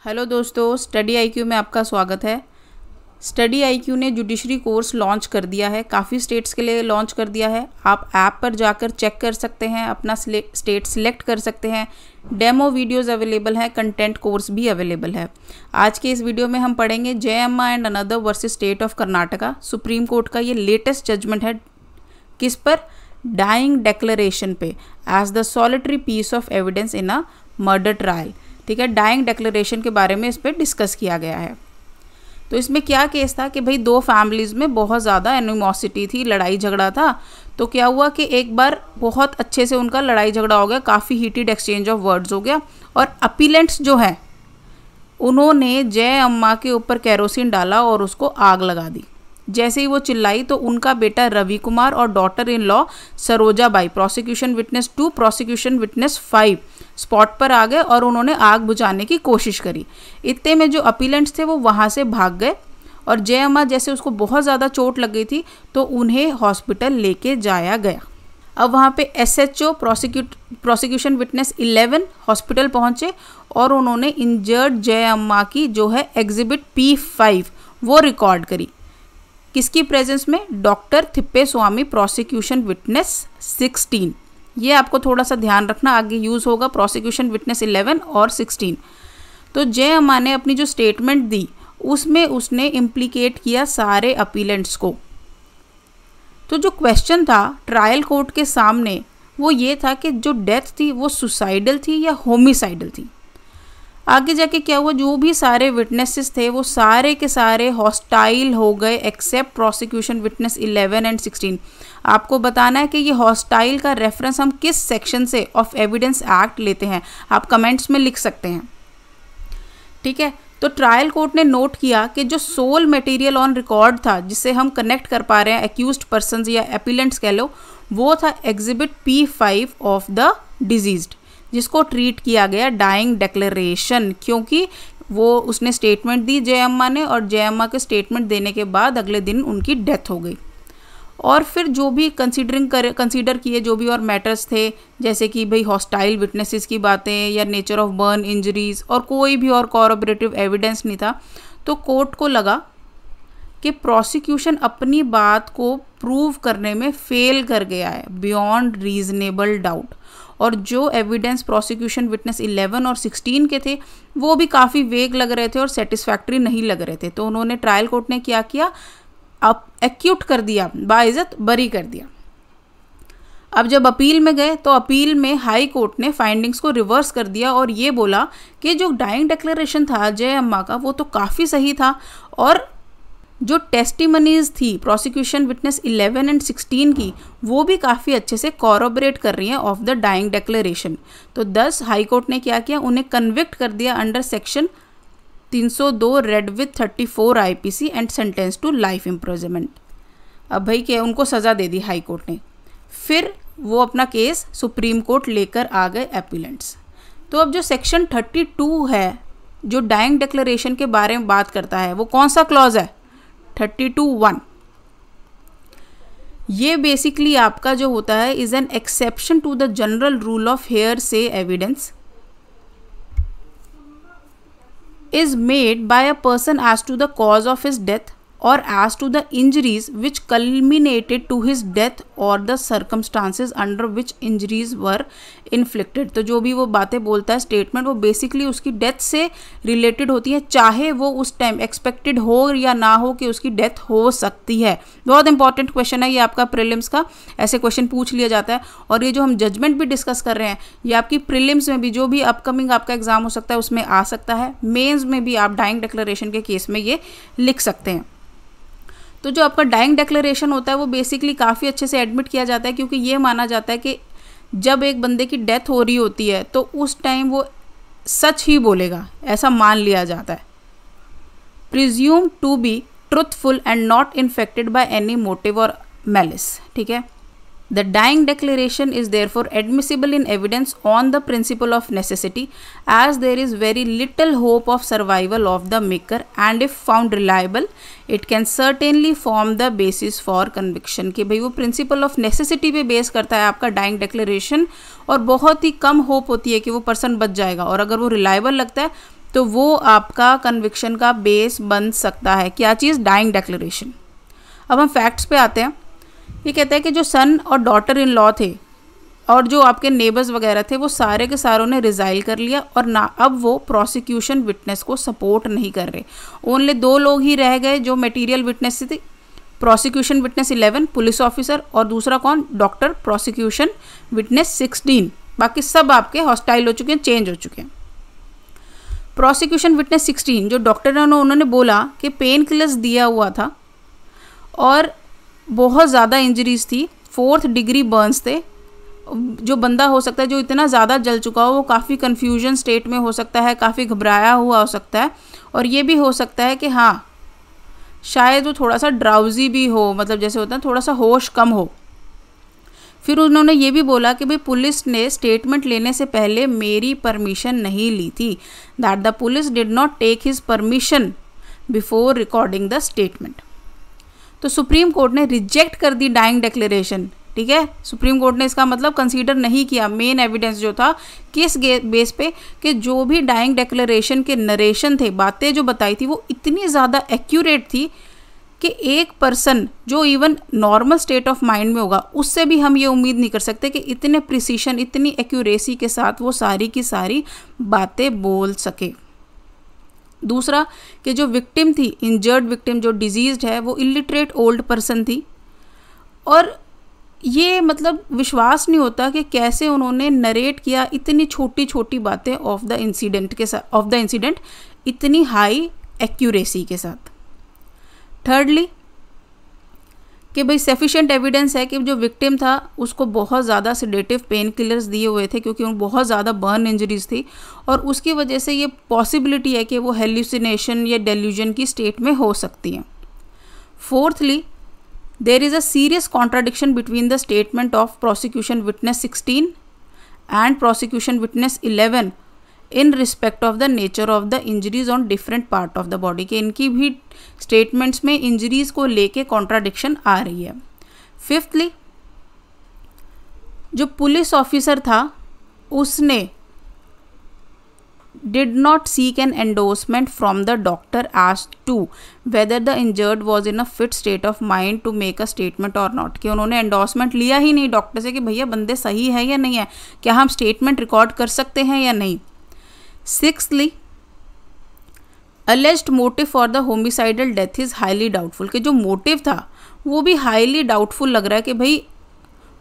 Hello दोस्तों, study IQ में आपका स्वागत है। स्टडी आईक्यू ने जुडिशरी कोर्स लॉन्च कर दिया है, काफ़ी स्टेट्स के लिए लॉन्च कर दिया है। आप ऐप पर जाकर चेक कर सकते हैं, अपना स्टेट सिलेक्ट कर सकते हैं। डेमो वीडियोस अवेलेबल हैं, कंटेंट कोर्स भी अवेलेबल है। आज के इस वीडियो में हम पढ़ेंगे Jayamma and another versus state of Karnataka. Supreme court का ये लेटेस्ट जजमेंट है, किस पर? डाइंग डिक्लेरेशन पे, as the solitary piece of evidence in a murder trial. ठीक है, डाइंग डिक्लेरेशन के बारे में इस पर डिस्कस किया गया है। तो इसमें क्या केस था कि भाई दो फैमिलीज़ में बहुत ज़्यादा एनिमोसिटी थी, लड़ाई झगड़ा था। तो क्या हुआ कि एक बार बहुत अच्छे से उनका लड़ाई झगड़ा हो गया, काफ़ी हीटेड एक्सचेंज ऑफ वर्ड्स हो गया, और अपीलेंट्स जो हैं उन्होंने जय अम्मा के ऊपर केरोसिन डाला और उसको आग लगा दी। जैसे ही वो चिल्लाई तो उनका बेटा रवि कुमार और daughter in law Saroja by, prosecution witness 2, prosecution witness 5, spot पर आ गए और उन्होंने आग बुझाने की कोशिश करी। इतने में जो अपीलेंट्स थे वो वहाँ से भाग गए, और जय अम्मा जैसे उसको बहुत ज़्यादा चोट लग गई थी तो उन्हें हॉस्पिटल लेके जाया गया। अब वहाँ पे SHO प्रोसिक्यूशन विटनेस 11 हॉस्पिटल पहुँचे और उन्होंने इंजर्ड जय अम्मा की जो है एग्जिबिट P5 वो रिकॉर्ड करी। किसकी प्रेजेंस में? Doctor Thippeswamy, prosecution witness 16। ये आपको थोड़ा सा ध्यान रखना, आगे यूज़ होगा प्रोसिक्यूशन विटनेस 11 और 16। तो जय अम्मा ने अपनी जो स्टेटमेंट दी उसमें उसने इम्प्लीकेट किया सारे अपीलेंट्स को। तो जो क्वेश्चन था ट्रायल कोर्ट के सामने वो ये था कि जो डेथ थी वो सुसाइडल थी या होमिसाइडल थी। आगे जाके क्या हुआ, जो भी सारे विटनेसेस थे वो सारे के सारे हॉस्टाइल हो गए एक्सेप्ट प्रोसिक्यूशन विटनेस 11 एंड 16। आपको बताना है कि ये हॉस्टाइल का रेफरेंस हम किस सेक्शन से ऑफ एविडेंस एक्ट लेते हैं, आप कमेंट्स में लिख सकते हैं। ठीक है, तो ट्रायल कोर्ट ने नोट किया कि जो सोल मटेरियल ऑन रिकॉर्ड था जिससे हम कनेक्ट कर पा रहे हैं एक्यूज्ड पर्सन्स या अपीलेंट्स कह लो, वो था exhibit P5 of the diseased, जिसको ट्रीट किया गया डाइंग डिक्लेरेशन, क्योंकि वो उसने स्टेटमेंट दी जय अम्मा ने, और जय अम्मा के स्टेटमेंट देने के बाद अगले दिन उनकी डेथ हो गई। और फिर जो भी कंसीडर किए जो भी और मैटर्स थे, जैसे कि भाई हॉस्टाइल विटनेसेस की बातें या नेचर ऑफ बर्न इंजरीज, और कोई भी और कॉरबोरेटिव एविडेंस नहीं था, तो कोर्ट को लगा कि प्रोसिक्यूशन अपनी बात को प्रूव करने में फेल कर गया है बियॉन्ड रीजनेबल डाउट। और जो एविडेंस प्रोसिक्यूशन विटनेस 11 और 16 के थे वो भी काफ़ी वेग लग रहे थे और सेटिस्फैक्ट्री नहीं लग रहे थे। तो उन्होंने ट्रायल कोर्ट ने क्या किया, अब एक्यूट कर दिया, बाइज्जत बरी कर दिया। अब जब अपील में गए तो अपील में हाई कोर्ट ने फाइंडिंग्स को रिवर्स कर दिया और ये बोला कि जो डाइंग डिक्लेरेशन था जय अम्मा का वो तो काफ़ी सही था, और जो टेस्टिमनीज थी प्रोसिक्यूशन विटनेस 11 एंड 16 की वो भी काफ़ी अच्छे से कॉरोबरेट कर रही हैं ऑफ द डाइंग डिक्लेरेशन। तो 10 हाई कोर्ट ने क्या किया, उन्हें कन्विक्ट कर दिया under section 302 read with 34 IPC and sentence to life imprisonment. अब भाई क्या, उनको सज़ा दे दी हाई कोर्ट ने। फिर वो अपना केस सुप्रीम कोर्ट लेकर आ गए अपीलेंट्स। तो अब जो सेक्शन 32 है जो डाइंग डिक्लेरेशन के बारे में बात करता है, वो कौन सा क्लॉज है? 32(1). ये बेसिकली आपका जो होता है is an exception to the general rule of hearsay evidence is made by a person as to the cause of his death or as to the injuries which culminated to his death or the circumstances under which injuries were inflicted। तो जो भी वो बातें बोलता है statement, वो basically उसकी death से रिलेटेड होती है, चाहे वो उस टाइम एक्सपेक्टेड हो या ना हो कि उसकी डेथ हो सकती है। बहुत इंपॉर्टेंट क्वेश्चन है ये आपका प्रीलिम्स का, ऐसे क्वेश्चन पूछ लिया जाता है। और ये जो हम जजमेंट भी डिस्कस कर रहे हैं ये आपकी प्रीलिम्स में भी, जो भी अपकमिंग आपका एग्जाम हो सकता है उसमें आ सकता है, मेंस में भी आप डाइंग डिक्लेरेशन के केस में ये लिख सकते हैं। तो जो आपका डाइंग डिक्लेरेशन होता है वो बेसिकली काफ़ी अच्छे से एडमिट किया जाता है, क्योंकि ये माना जाता है कि जब एक बंदे की डेथ हो रही होती है तो उस टाइम वो सच ही बोलेगा, ऐसा मान लिया जाता है। Presume to be truthful and not infected by any motive और मैलिस। ठीक है, The dying declaration is therefore admissible in evidence on the principle of necessity, as there is very little hope of survival of the maker, and if found reliable, it can certainly form the basis for conviction। कि भाई वो principle of necessity पे base करता है आपका dying declaration, और बहुत ही कम hope होती है कि वो पर्सन बच जाएगा, और अगर वो रिलायबल लगता है तो वो आपका कन्विक्शन का बेस बन सकता है। क्या चीज़? Dying declaration. अब हम फैक्ट्स पे आते हैं। ये कहता है कि जो सन और डॉटर इन लॉ थे और जो आपके नेबर्स वगैरह थे वो सारे के सारों ने रिज़ाइल कर लिया और ना अब वो प्रोसिक्यूशन विटनेस को सपोर्ट नहीं कर रहे। ओनली 2 लोग ही रह गए जो मटेरियल विटनेस थे, प्रोसिक्यूशन विटनेस 11 पुलिस ऑफिसर और दूसरा कौन? डॉक्टर। Prosecution witness 16। बाकी सब आपके हॉस्टाइल हो चुके हैं, चेंज हो चुके हैं। प्रोसिक्यूशन विटनेस 16 जो डॉक्टर ने उन्होंने बोला कि पेन किलर्स दिया हुआ था और बहुत ज़्यादा इंजरीज थी, 4th डिग्री बर्न्स थे। जो बंदा हो सकता है जो इतना ज़्यादा जल चुका हो वो काफ़ी कन्फ्यूजन स्टेट में हो सकता है, काफ़ी घबराया हुआ हो सकता है और ये भी हो सकता है कि हाँ शायद वो थोड़ा सा ड्राउजी भी हो, मतलब जैसे होता है थोड़ा सा होश कम हो। फिर उन्होंने ये भी बोला कि भाई पुलिस ने स्टेटमेंट लेने से पहले मेरी परमिशन नहीं ली थी, that the police did not take his permission before recording the statement. तो सुप्रीम कोर्ट ने रिजेक्ट कर दी डाइंग डिक्लेरेशन। ठीक है, सुप्रीम कोर्ट ने इसका मतलब कंसीडर नहीं किया मेन एविडेंस जो था, किस बेस पे कि जो भी डाइंग डिक्लेरेशन के नरेशन थे, बातें जो बताई थी वो इतनी ज़्यादा एक्यूरेट थी कि एक पर्सन जो even normal state of mind में होगा उससे भी हम ये उम्मीद नहीं कर सकते कि इतने प्रिसीशन, इतनी एक्यूरेसी के साथ वो सारी की सारी बातें बोल सके। दूसरा कि जो विक्टिम थी, इंजर्ड विक्टिम जो डिजीज्ड है, वो इलिटरेट ओल्ड पर्सन थी और ये मतलब विश्वास नहीं होता कि कैसे उन्होंने नरेट किया इतनी छोटी छोटी बातें ऑफ द इंसिडेंट इतनी हाई एक्यूरेसी के साथ। थर्डली कि भाई सफिशिएंट एविडेंस है कि जो विक्टिम था उसको बहुत ज़्यादा सेडेटिव पेन किलर्स दिए हुए थे क्योंकि उनको बहुत ज़्यादा बर्न इंजरीज थी और उसकी वजह से ये पॉसिबिलिटी है कि वो हेल्यूसिनेशन या डेल्यूजन की स्टेट में हो सकती हैं। Fourthly there is a serious contradiction between the statement of prosecution witness 16 and prosecution witness 11 in respect of the nature of the injuries on different part of the body कि इनकी भी statements में injuries को लेके contradiction आ रही है। Fifthly जो police officer था उसने did not seek an endorsement from the doctor as to whether the injured was in a fit state of mind to make a statement or not कि उन्होंने endorsement लिया ही नहीं doctor से कि भैया बंदे सही है या नहीं है, क्या हम स्टेटमेंट रिकॉर्ड कर सकते हैं या नहीं। सिक्सली alleged motive for the homicidal death is highly doubtful कि जो मोटिव था वो भी हाईली डाउटफुल लग रहा है कि भाई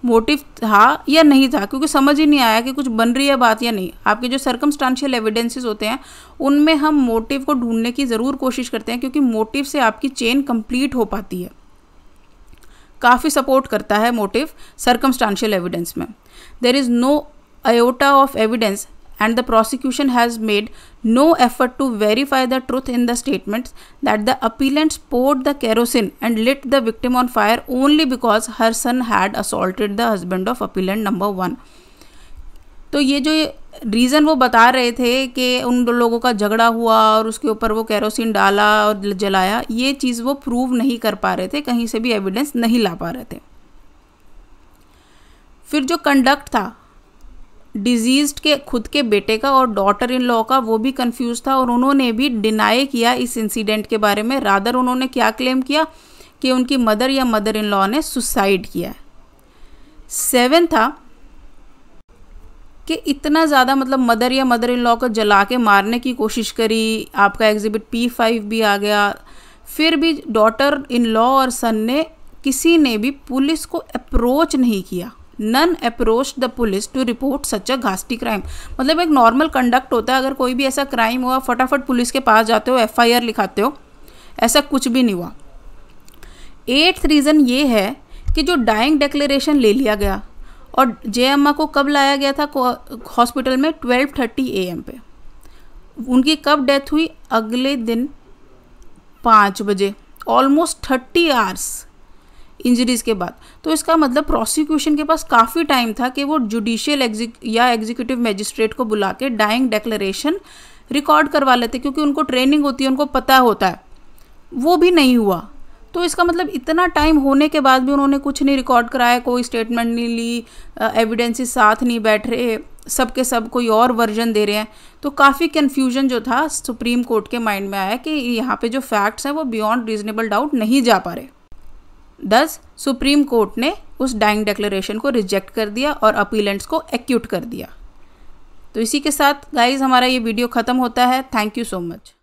मोटिव था या नहीं था, क्योंकि समझ ही नहीं आया कि कुछ बन रही है बात या नहीं। आपके जो सर्कमस्टांशियल एविडेंसेस होते हैं उनमें हम मोटिव को ढूंढने की ज़रूर कोशिश करते हैं क्योंकि मोटिव से आपकी चेन कंप्लीट हो पाती है, काफ़ी सपोर्ट करता है मोटिव सर्कमस्टांशियल एविडेंस में। There is no iota of evidence and the prosecution has made no effort to verify the truth in the statements that the appellants poured the kerosene and lit the victim on fire only because her son had assaulted the husband of appellant number 1। तो ये जो reason वो बता रहे थे कि उन लोगों का झगड़ा हुआ और उसके ऊपर वो केरोसिन डाला और जलाया, ये चीज़ वो प्रूव नहीं कर पा रहे थे, कहीं से भी एविडेंस नहीं ला पा रहे थे। फिर जो कंडक्ट था डिजीज्ड के खुद के बेटे का और डॉटर इन लॉ का, वो भी कंफ्यूज था और उन्होंने भी डिनाई किया इस इंसिडेंट के बारे में। रादर उन्होंने क्या क्लेम किया कि उनकी मदर या मदर इन लॉ ने सुसाइड किया। 7 था कि इतना ज़्यादा मतलब मदर या मदर इन लॉ को जला के मारने की कोशिश करी, आपका एग्जिबिट P5 भी आ गया, फिर भी डॉटर इन लॉ और सन ने किसी ने भी पुलिस को अप्रोच नहीं किया। None approach the police to report such a घास्टी क्राइम। मतलब एक नॉर्मल कंडक्ट होता है, अगर कोई भी ऐसा क्राइम हुआ फटाफट पुलिस के पास जाते हो, FIR लिखाते हो, ऐसा कुछ भी नहीं हुआ। 8th रीज़न ये है कि जो डाइंग डिक्लेरेशन ले लिया गया और जय अम्मा को कब लाया गया था हॉस्पिटल में 12:30 AM पे, उनकी कब डेथ हुई? अगले दिन 5 बजे, ऑलमोस्ट 30 आवर्स इंजरीज के बाद। तो इसका मतलब प्रोसिक्यूशन के पास काफ़ी टाइम था कि वो जुडिशियल या एग्जीक्यूटिव मैजिस्ट्रेट को बुला के डाइंग डिक्लेरेशन रिकॉर्ड करवा लेते, क्योंकि उनको ट्रेनिंग होती है, उनको पता होता है। वो भी नहीं हुआ। तो इसका मतलब इतना टाइम होने के बाद भी उन्होंने कुछ नहीं रिकॉर्ड कराया, कोई स्टेटमेंट नहीं ली, एविडेंसेस साथ नहीं बैठ रहे, सब के सब कोई और वर्जन दे रहे हैं। तो काफ़ी कन्फ्यूजन जो था सुप्रीम कोर्ट के माइंड में आया कि यहाँ पे जो फैक्ट्स हैं वो बियॉन्ड रीजनेबल डाउट नहीं जा पा रहे। दस सुप्रीम कोर्ट ने उस डाइंग डिक्लेरेशन को रिजेक्ट कर दिया और अपीलेंट्स को एक्यूट कर दिया। तो इसी के साथ गाइज हमारा ये वीडियो ख़त्म होता है। Thank you so much.